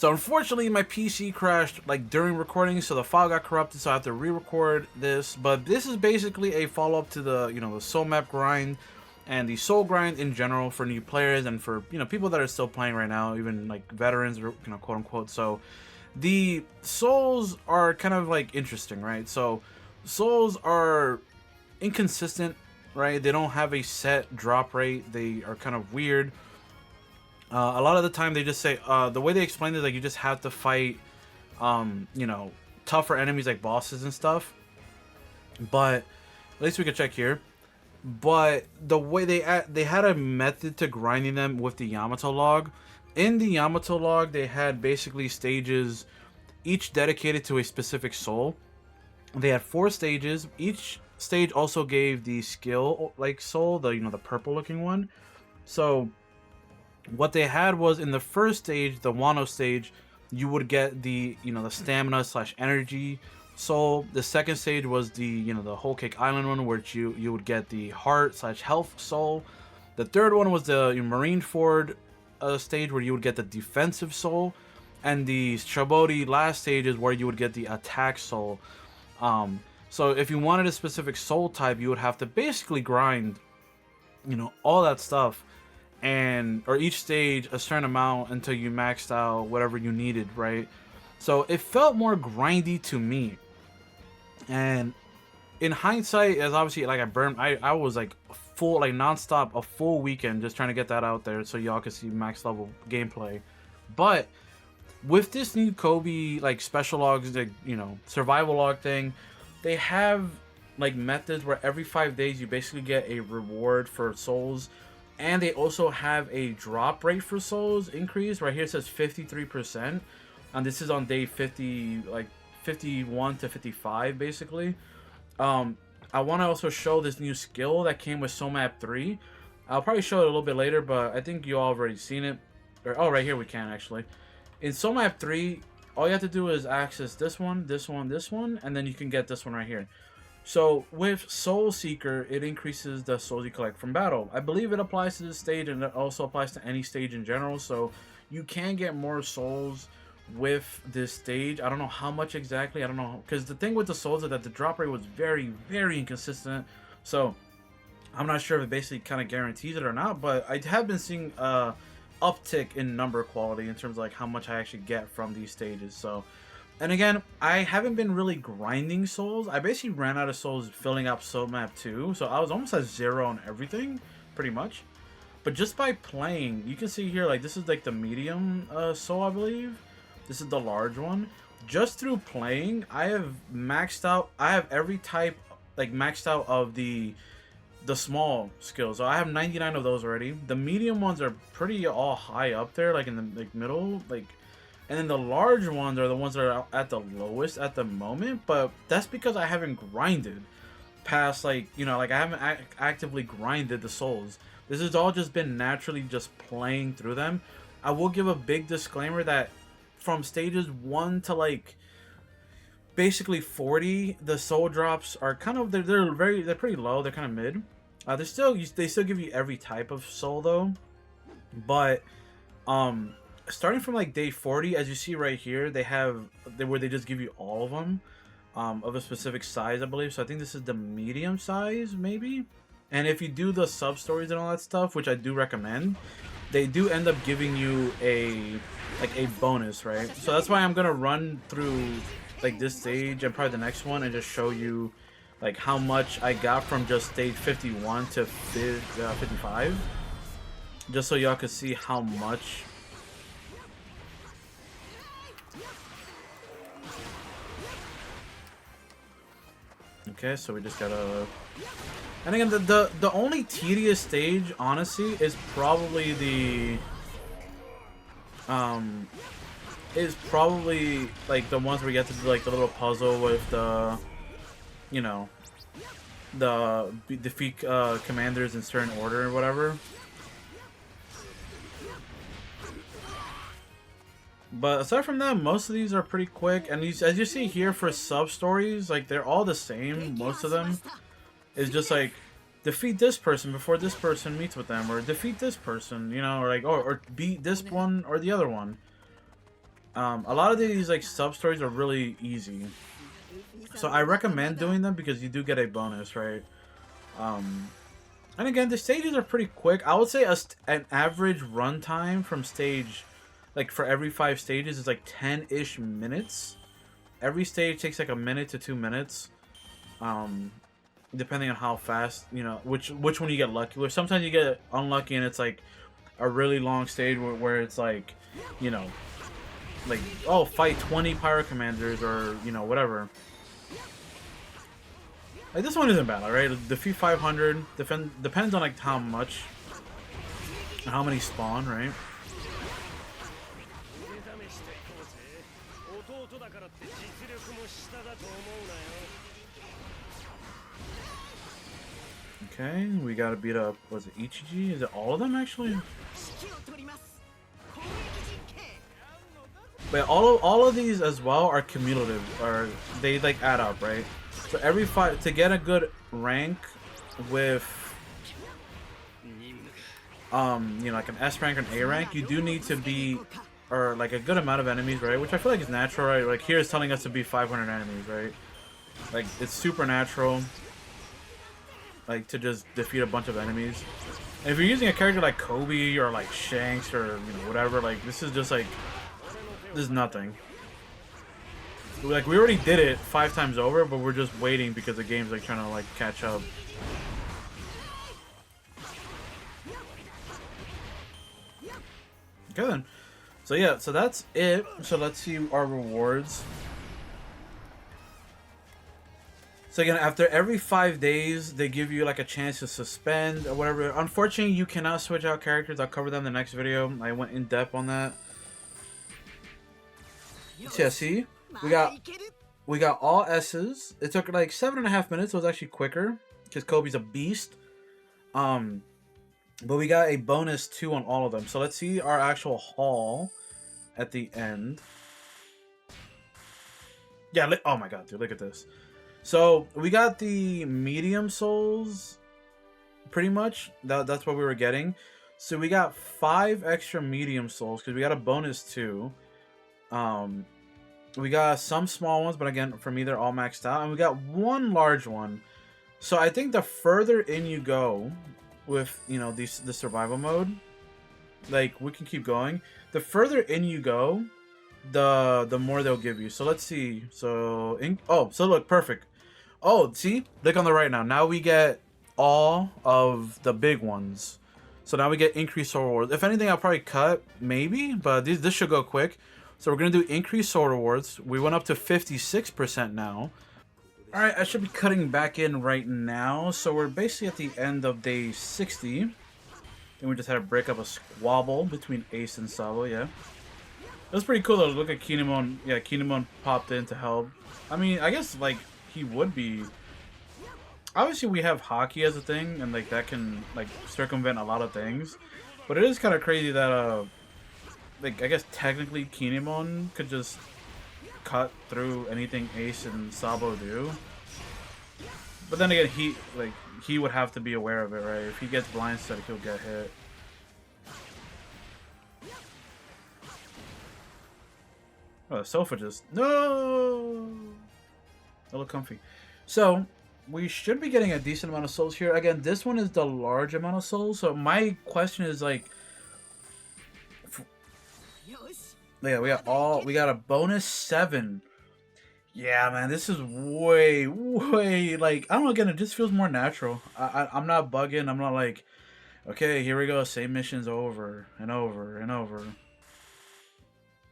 So unfortunately, my PC crashed like during recording, so the file got corrupted, so I have to re-record this. But this is basically a follow-up to the, you know, the soul map grind and the soul grind in general for new players and for, you know, people that are still playing right now, even like veterans, or, you know, quote unquote. So the souls are kind of like interesting, right? So souls are inconsistent, right? They don't have a set drop rate. They are kind of weird. A lot of the time they just say, the way they explain it, like you just have to fight, you know, tougher enemies like bosses and stuff. But at least we can check here. But the way they had a method to grinding them with the Yamato log. In the Yamato log, they had basically stages, each dedicated to a specific soul. They had 4 stages. Each stage also gave the skill like soul, the, you know, the purple looking one. So what they had was in the first stage, the Wano stage, you would get the, you know, the stamina slash energy soul. The second stage was the, you know, the Whole Cake Island one, which you would get the heart slash health soul. The third one was the Marineford stage, where you would get the defensive soul. And the Shabodi last stage is where you would get the attack soul. So if you wanted a specific soul type, you would have to basically grind, you know, all that stuff. And or each stage a certain amount until you maxed out whatever you needed, right? So it felt more grindy to me. And in hindsight, as obviously like I was like full, like nonstop, a full weekend just trying to get that out there so y'all could see max level gameplay. But with this new Koby like special logs, like, you know, survival log thing, they have like methods where every 5 days you basically get a reward for souls. And they also have a drop rate for souls increase. Right here it says 53%. And this is on day 50, like 51 to 55, basically. I want to also show this new skill that came with Soul Map 3. I'll probably show it a little bit later, but I think you all already seen it. Or, oh, right here we can, actually. In Soul Map 3, all you have to do is access this one, this one, this one, and then you can get this one right here. So with Soul Seeker, it increases the souls you collect from battle. I believe it applies to this stage, and it also applies to any stage in general. So you can get more souls with this stage. I don't know how much exactly. I don't know, because the thing with the souls is that the drop rate was very, very inconsistent. So I'm not sure if it basically kind of guarantees it or not. But I have been seeing uptick in number quality in terms of like how much I actually get from these stages. So. And again, I haven't been really grinding souls. I basically ran out of souls filling up Soul Map 2. So I was almost at 0 on everything, pretty much. But just by playing, you can see here, like, this is like the medium soul, I believe. This is the large one. Just through playing, I have maxed out. I have every type, like, maxed out of the small skills. So I have 99 of those already. The medium ones are pretty all high up there, like in the like middle, like. And then the large ones are the ones that are at the lowest at the moment, but that's because I haven't grinded past, like, you know, like I haven't actively grinded the souls. This has all just been naturally just playing through them. I will give a big disclaimer that from stages 1 to like basically 40, the soul drops are kind of, they're pretty low. They're kind of mid. They still give you every type of soul though, but starting from like day 40, as you see right here, where they just give you all of them of a specific size, I believe. So I think this is the medium size, maybe. And if you do the sub stories and all that stuff, which I do recommend, they do end up giving you a bonus, right? So that's why I'm gonna run through like this stage and probably the next one and just show you like how much I got from just stage 51 to 55, just so y'all can see how much. Okay, so we just gotta. And again, the only tedious stage, honestly, is probably like the ones where you get to do like the little puzzle with the, you know, the defeat commanders in certain order or whatever. But aside from that, most of these are pretty quick. And these, as you see here for sub-stories, like, they're all the same. Most of them is just, like, defeat this person before this person meets with them. Or defeat this person, you know, or, like, or beat this one or the other one. A lot of these like sub stories are really easy, so I recommend doing them because you do get a bonus, right? And again, the stages are pretty quick. I would say an average runtime from stage, like for every 5 stages, is like 10-ish minutes. Every stage takes like a minute to 2 minutes, depending on how fast, you know, which one you get lucky with. Sometimes you get unlucky and it's like a really long stage where it's like, you know, like, oh, fight 20 pyro commanders or, you know, whatever. Like, this one isn't bad, right? Defeat 500, depends on, like, how much, how many spawn, right? Okay, we gotta beat up, was it Ichiji? Is it all of them, actually? But all of these as well are cumulative, or they, like, add up, right? So every fight, to get a good rank with, you know, like an S rank or an A rank, you do need to be, or like a good amount of enemies, right? Which I feel like is natural, right? Like here it's telling us to be 500 enemies, right? Like it's super natural, like to just defeat a bunch of enemies. And if you're using a character like Koby or like Shanks or, you know, whatever, like this is just like, this is nothing. Like, we already did it 5 times over, but we're just waiting because the game's, like, trying to, like, catch up. Okay, then. So, yeah, so that's it. So, let's see our rewards. So, again, after every 5 days, they give you, like, a chance to suspend or whatever. Unfortunately, you cannot switch out characters. I'll cover them in the next video. I went in depth on that. So, yeah, see? We got all S's. It took like 7.5 minutes, so it was actually quicker because Koby's a beast. But we got a bonus 2 on all of them. So let's see our actual haul at the end. Yeah, oh my god, dude, look at this. So we got the medium souls, pretty much. That's what we were getting. So we got 5 extra medium souls because we got a bonus 2. We got some small ones, but again, for me, they're all maxed out. And we got 1 large one. So I think the further in you go with, you know, the survival mode, like, we can keep going. The further in you go, the more they'll give you. So let's see. So, so look, perfect. Oh, see? Look on the right now. Now we get all of the big ones. So now we get increased soul rewards. If anything, I'll probably cut, maybe, but this should go quick. So we're going to do increased soul rewards. We went up to 56% now. Alright, I should be cutting back in right now. So we're basically at the end of day 60. And we just had to break up a squabble between Ace and Sabo, yeah. It was pretty cool though. Look at Kinemon. Yeah, Kinemon popped in to help. I mean, I guess, like, he would be... Obviously, we have hockey as a thing, and, like, that can, like, circumvent a lot of things. But it is kind of crazy that, like, I guess technically Kinemon could just cut through anything Ace and Sabo do. But then again, he would have to be aware of it, right? If he gets blindsided, he'll get hit. Oh, the sofa just... No! A little comfy. So, we should be getting a decent amount of souls here. Again, this one is the large amount of souls. So my question is, like... Yeah, we got a bonus 7. Yeah, man, this is way, like, I don't know, again, it just feels more natural. I'm not bugging, I'm not like, okay, here we go, same missions over and over and over.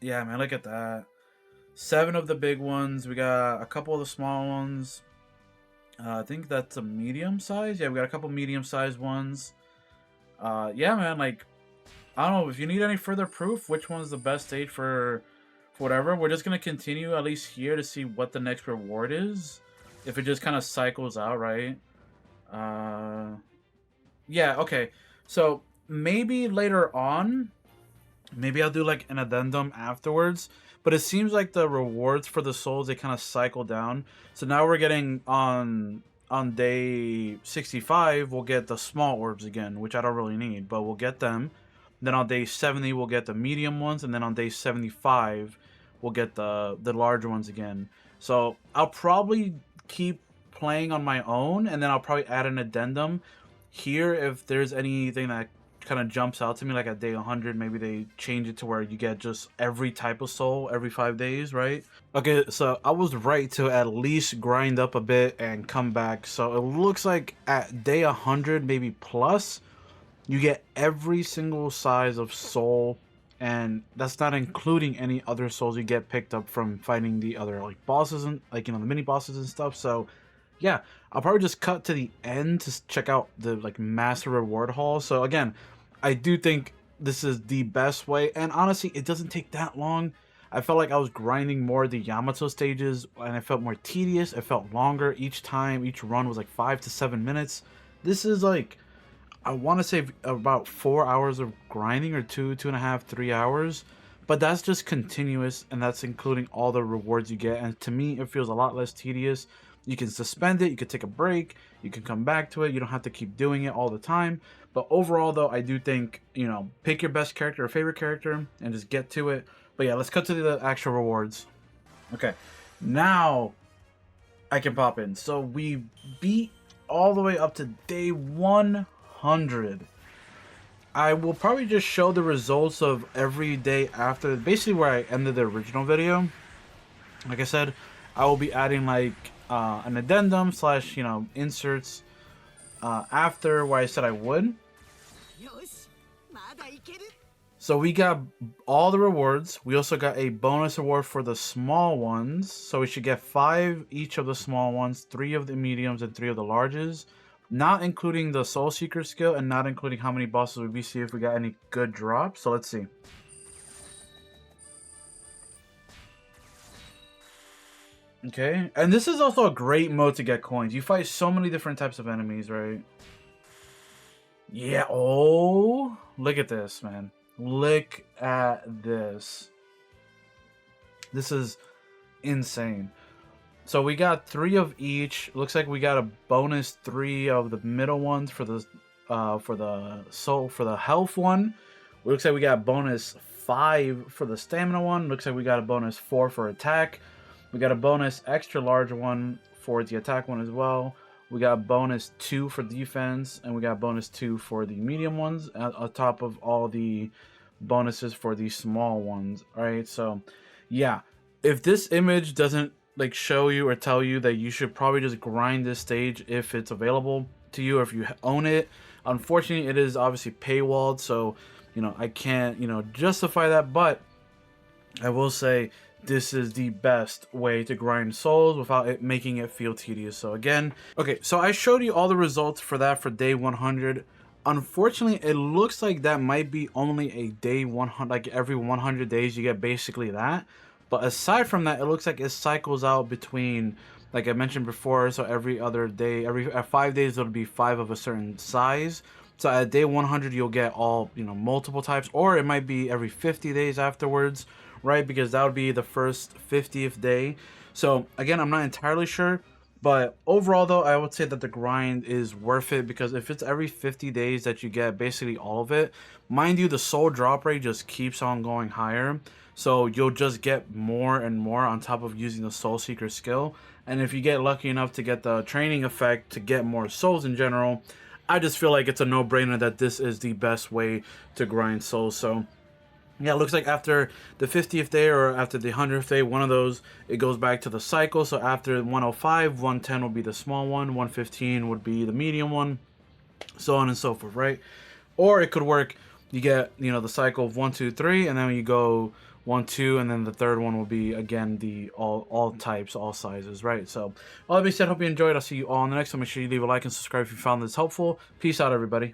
Yeah, man, look at that. 7 of the big ones, we got a couple of the small ones. I think that's a medium size. Yeah, we got a couple medium sized ones. Yeah, man, like, I don't know, if you need any further proof, which one's the best stage for whatever, we're just going to continue at least here to see what the next reward is. If it just kind of cycles out, right? Yeah, okay. So, maybe later on, maybe I'll do like an addendum afterwards. But it seems like the rewards for the souls, they kind of cycle down. So now we're getting on day 65, we'll get the small orbs again, which I don't really need, but we'll get them. Then on day 70, we'll get the medium ones. And then on day 75, we'll get the larger ones again. So I'll probably keep playing on my own, and then I'll probably add an addendum here if there's anything that kind of jumps out to me, like at day 100, maybe they change it to where you get just every type of soul every 5 days, right? Okay, so I was right to at least grind up a bit and come back. So it looks like at day 100, maybe plus, you get every single size of soul, and that's not including any other souls you get picked up from fighting the other like bosses and like, you know, the mini bosses and stuff. So yeah, I'll probably just cut to the end to check out the like master reward haul. So again, I do think this is the best way, and honestly, it doesn't take that long. I felt like I was grinding more the Yamato stages, and I felt more tedious. It felt longer each time. Each run was like 5 to 7 minutes. This is like, I want to say about 4 hours of grinding, or 2.5, 3 hours. But that's just continuous, and that's including all the rewards you get. And to me, it feels a lot less tedious. You can suspend it, you can take a break, you can come back to it. You don't have to keep doing it all the time. But overall, though, I do think, you know, pick your best character or favorite character and just get to it. But yeah, let's cut to the actual rewards. Okay, now I can pop in. So we beat all the way up to day 100. I will probably just show the results of every day after, basically where I ended the original video. Like I said, I will be adding like an addendum / you know, inserts after where I said I would. So we got all the rewards. We also got a bonus reward for the small ones. So we should get 5 each of the small ones, 3 of the mediums, and 3 of the larges. Not including the Soul Seeker skill, and not including how many bosses we see if we got any good drops. So let's see. Okay, and this is also a great mode to get coins. You fight so many different types of enemies, right? Yeah, oh, look at this, man. Look at this. This is insane. So we got 3 of each. Looks like we got a bonus 3 of the middle ones for the health one. Looks like we got bonus 5 for the stamina one. Looks like we got a bonus 4 for attack. We got a bonus extra large one for the attack one as well. We got a bonus 2 for defense, and we got a bonus 2 for the medium ones, on top of all the bonuses for the small ones. All right, so yeah, if this image doesn't like show you or tell you that you should probably just grind this stage if it's available to you or if you own it, unfortunately it is obviously paywalled, so you know I can't, you know, justify that, but I will say this is the best way to grind souls without it making it feel tedious. So again, okay, so I showed you all the results for that for day 100. Unfortunately, it looks like that might be only a day 100, like every 100 days you get basically that. But aside from that, it looks like it cycles out between, like I mentioned before, so every other day, at 5 days it'll be 5 of a certain size. So at day 100 you'll get all, you know, multiple types, or it might be every 50 days afterwards, right? Because that would be the first 50th day. So again, I'm not entirely sure, but overall though, I would say that the grind is worth it, because if it's every 50 days that you get basically all of it, mind you, the soul drop rate just keeps on going higher. So you'll just get more and more on top of using the Soul Seeker skill. And if you get lucky enough to get the training effect to get more souls in general, I just feel like it's a no-brainer that this is the best way to grind souls. So yeah, it looks like after the 50th day or after the 100th day, one of those, it goes back to the cycle. So after 105, 110 will be the small one, 115 would be the medium one, so on and so forth, right? Or it could work, you get, you know, the cycle of 1, 2, 3, and then you go 1, 2, and then the third one will be again the all types, all sizes, right? So all that being said, hope you enjoyed. I'll see you all in the next one. Make sure you leave a like and subscribe if you found this helpful. Peace out, everybody.